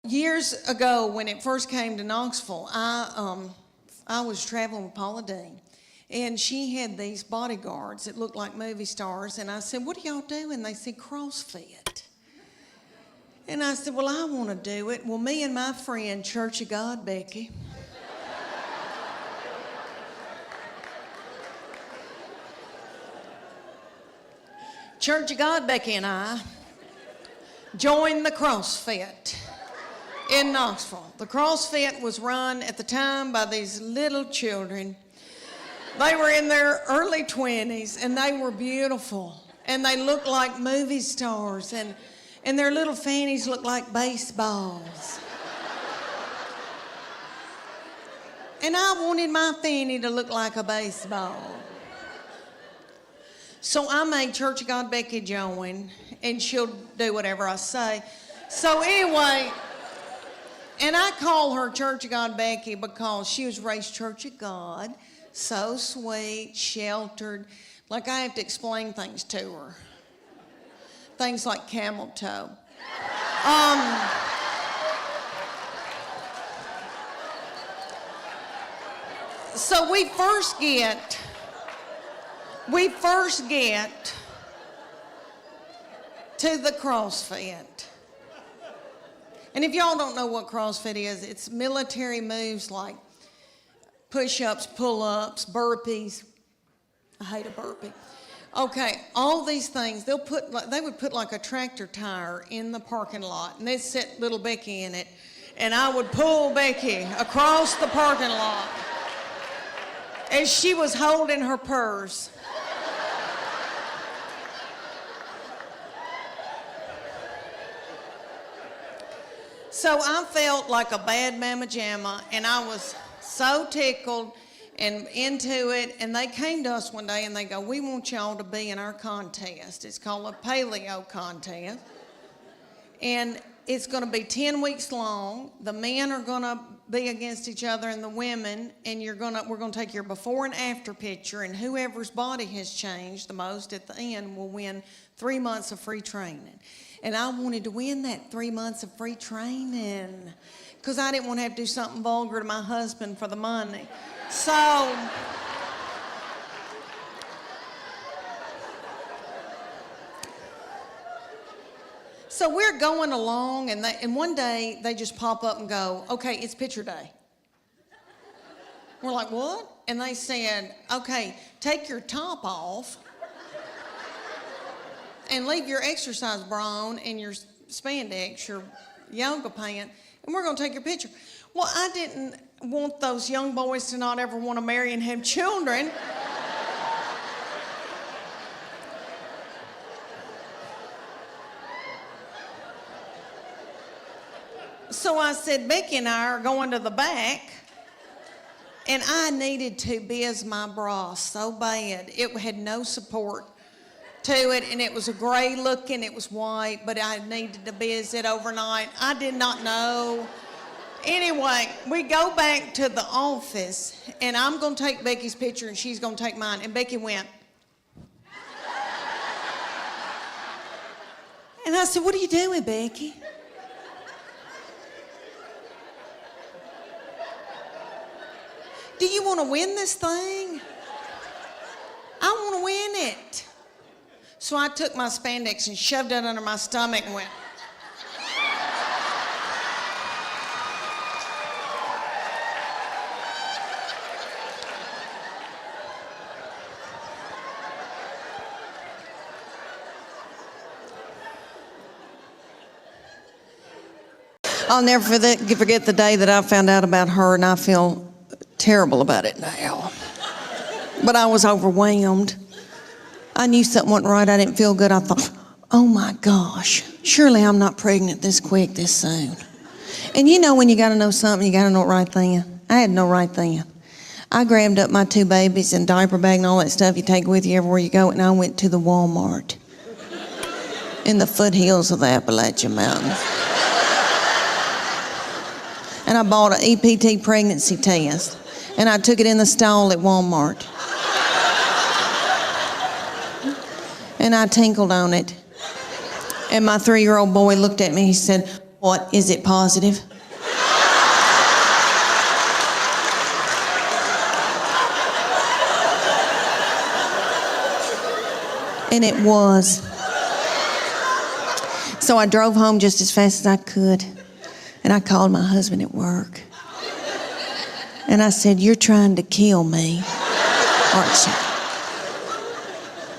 years ago when it first came to Knoxville, I was traveling with Paula Dean, and she had these bodyguards that looked like movie stars, and I said, "What do y'all do?" And they said, "CrossFit." And I said, "Well, I want to do it." Well, me and my friend, Church of God, Becky, Church of God, Becky and I joined the CrossFit in Knoxville. The CrossFit was run at the time by these little children. They were in their early 20s, and they were beautiful, and they looked like movie stars, and their little fannies looked like baseballs. And I wanted my fanny to look like a baseball. So I made Church of God Becky join, and she'll do whatever I say. So anyway, and I call her Church of God Becky because she was raised Church of God, so sweet, sheltered. Like I have to explain things to her. Things like camel toe. So we first get to the CrossFit. And if y'all don't know what CrossFit is, it's military moves like push-ups, pull-ups, burpees. I hate a burpee. Okay, all these things, they would put like a tractor tire in the parking lot, and they'd set little Becky in it, and I would pull Becky across the parking lot as she was holding her purse. So I felt like a bad mama jamma, and I was so tickled and into it. And they came to us one day and they go, "We want y'all to be in our contest. It's called a paleo contest. And it's going to be 10 weeks long. The men are going to be against each other and the women, and we're going to take your before and after picture, and whoever's body has changed the most at the end will win 3 months of free training." And I wanted to win that 3 months of free training because I didn't want to have to do something vulgar to my husband for the money. So we're going along, and one day they just pop up and go, "Okay, it's picture day." We're like, "What?" And they said, "Okay, take your top off and leave your exercise bra on and your spandex, your yoga pant, and we're going to take your picture." Well, I didn't want those young boys to not ever want to marry and have children. So I said, "Becky and I are going to the back," and I needed to biz my bra so bad. It had no support to it, and it was a gray looking, it was white, but I needed to biz it overnight. I did not know. Anyway, we go back to the office, and I'm going to take Becky's picture, and she's going to take mine. And Becky went. And I said, "What are you doing, Becky?" "Do you want to win this thing?" "I want to win it." So I took my spandex and shoved it under my stomach and went. I'll never forget the day that I found out about her, and I feel terrible about it now. But I was overwhelmed. I knew something wasn't right. I didn't feel good. I thought, "Oh my gosh, surely I'm not pregnant this quick, this soon." And you know when you got to know something, you got to know it right then. I had no right then. I grabbed up my 2 babies and diaper bag and all that stuff you take with you everywhere you go, and I went to the Walmart in the foothills of the Appalachian Mountains. And I bought an EPT pregnancy test, and I took it in the stall at Walmart. And I tinkled on it. And my 3-year-old boy looked at me, he said, What, is it positive? And it was. So I drove home just as fast as I could, and I called my husband at work. And I said, "You're trying to kill me, aren't you?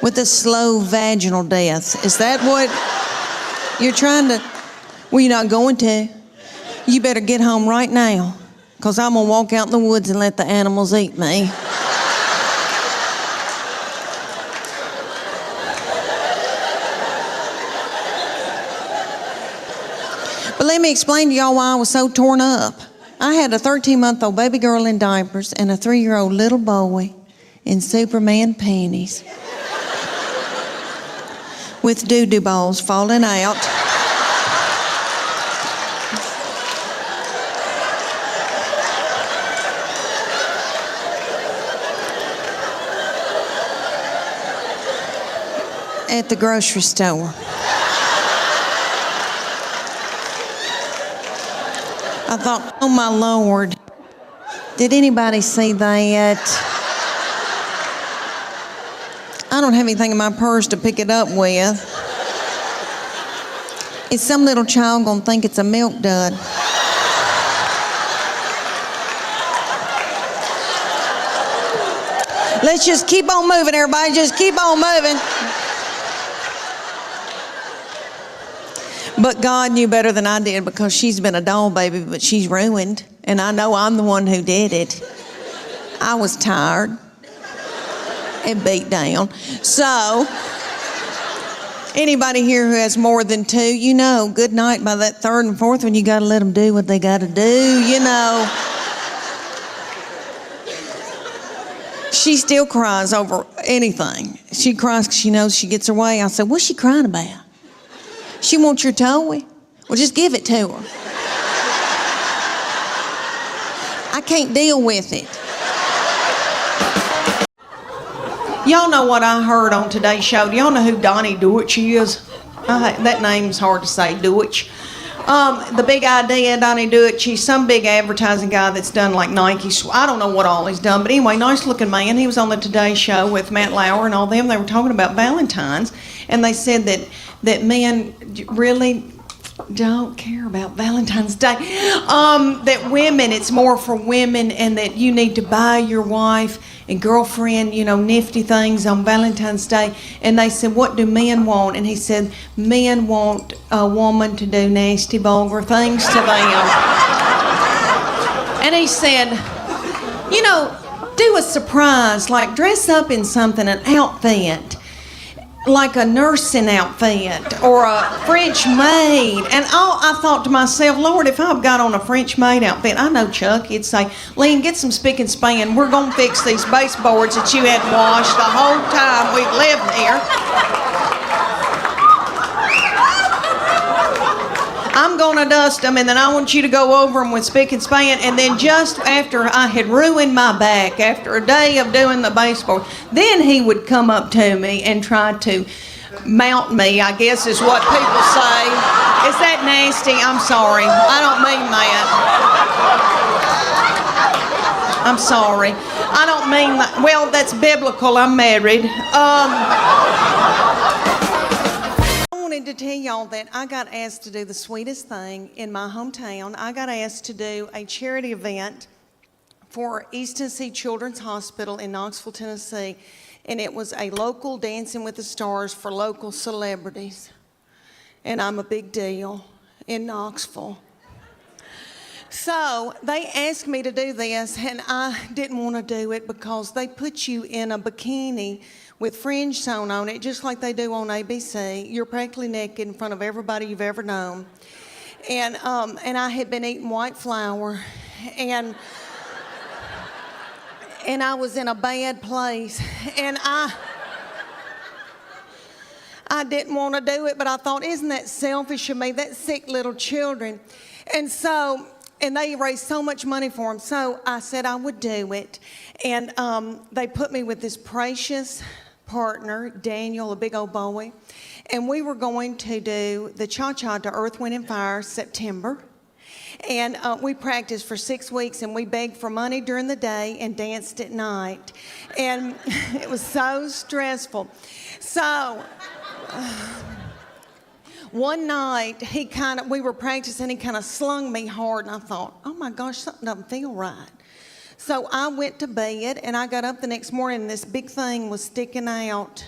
With a slow vaginal death. Is that what you're trying to?" "Well, you're not going to. You better get home right now, because I'm going to walk out in the woods and let the animals eat me." But let me explain to y'all why I was so torn up. I had a 13-month-old baby girl in diapers and a 3-year-old little boy in Superman panties with doo-doo balls falling out. At the grocery store. I thought, oh my Lord, did anybody see that? I don't have anything in my purse to pick it up with. Is some little child gonna think it's a milk dud? Let's just keep on moving, everybody. Just keep on moving. But God knew better than I did, because she's been a doll baby, but she's ruined. And I know I'm the one who did it. I was tired and beat down. So, anybody here who has more than 2, you know, good night by that 3rd and 4th one, you got to let them do what they got to do, you know. She still cries over anything. She cries because she knows she gets her way. I said, "What's she crying about?" "She wants your toy." "Well, just give it to her." "I can't deal with it." Y'all know what I heard on today's show? Do y'all know who Donnie Deutsch is? That name's hard to say, Deutsch. The big idea, Donnie Deutsch, he's some big advertising guy that's done like Nike. I don't know what all he's done, but anyway, nice looking man. He was on the Today Show with Matt Lauer and all them. They were talking about Valentine's, and they said that men really don't care about Valentine's Day. That women, it's more for women, and that you need to buy your wife and girlfriend, you know, nifty things on Valentine's Day. And they said, "What do men want?" And he said, "Men want a woman to do nasty, vulgar things to them." And he said, "You know, do a surprise, like dress up in something, an outfit, like a nursing outfit or a French maid." And I thought to myself, Lord, if I've got on a French maid outfit, I know Chuck, he'd say, "Leanne, get some spick and span. We're going to fix these baseboards that you hadn't washed the whole time we've lived here. I'm going to dust them, and then I want you to go over them with spick and span." And then just after I had ruined my back, after a day of doing the baseboard, then he would come up to me and try to mount me, I guess is what people say. Is that nasty? I'm sorry. I don't mean that. I'm sorry. I don't mean that. Well, that's biblical. I'm married. I wanted to tell y'all that I got asked to do the sweetest thing in my hometown. I got asked to do a charity event for East Tennessee Children's Hospital in Knoxville, Tennessee. And it was a local Dancing with the Stars for local celebrities. And I'm a big deal in Knoxville. So they asked me to do this, and I didn't want to do it because they put you in a bikini with fringe sewn on it, just like they do on ABC. You're practically naked in front of everybody you've ever known. And I had been eating white flour, and I was in a bad place, and I didn't want to do it, but I thought, isn't that selfish of me? That sick little children. And they raised so much money for them. So I said I would do it. And they put me with this precious partner, Daniel, a big old boy, and we were going to do the cha-cha to Earth, Wind, and Fire September. And we practiced for 6 weeks, and we begged for money during the day and danced at night. And it was so stressful. So one night, we were practicing, he kind of slung me hard, and I thought, oh my gosh, something doesn't feel right. So I went to bed, and I got up the next morning, and this big thing was sticking out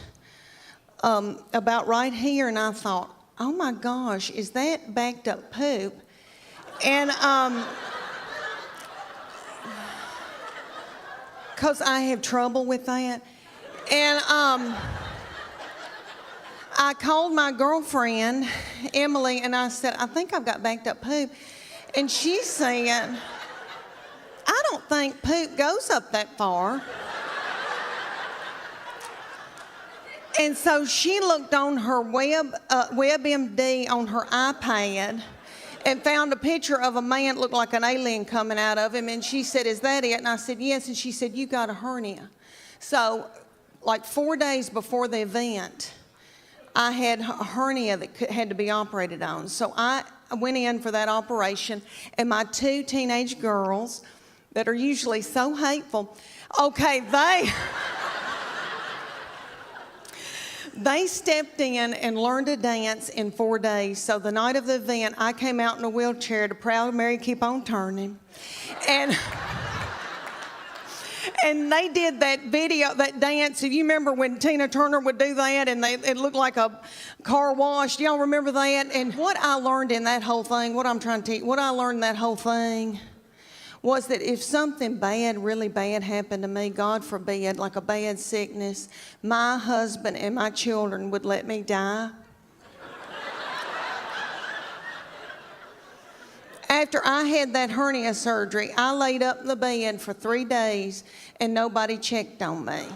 about right here, and I thought, oh my gosh, is that backed up poop? And, because I have trouble with that. And I called my girlfriend, Emily, and I said, I think I've got backed up poop. And she said, I don't think poop goes up that far. And so she looked on her WebMD on her iPad and found a picture of a man that looked like an alien coming out of him. And she said, is that it? And I said, yes. And she said, you got a hernia. So like 4 days before the event, I had a hernia that had to be operated on. So I went in for that operation, and my 2 teenage girls that are usually so hateful, okay, they stepped in and learned to dance in 4 days. So the night of the event, I came out in a wheelchair to Proud Mary Keep On Turning. And they did that video, that dance. If you remember when Tina Turner would do that and it looked like a car wash. Do y'all remember that? And what I learned in that whole thing, what I'm trying to teach, what I learned in that whole thing was that if something bad, really bad happened to me, God forbid, like a bad sickness, my husband and my children would let me die. After I had that hernia surgery, I laid up in the bed for 3 days and nobody checked on me.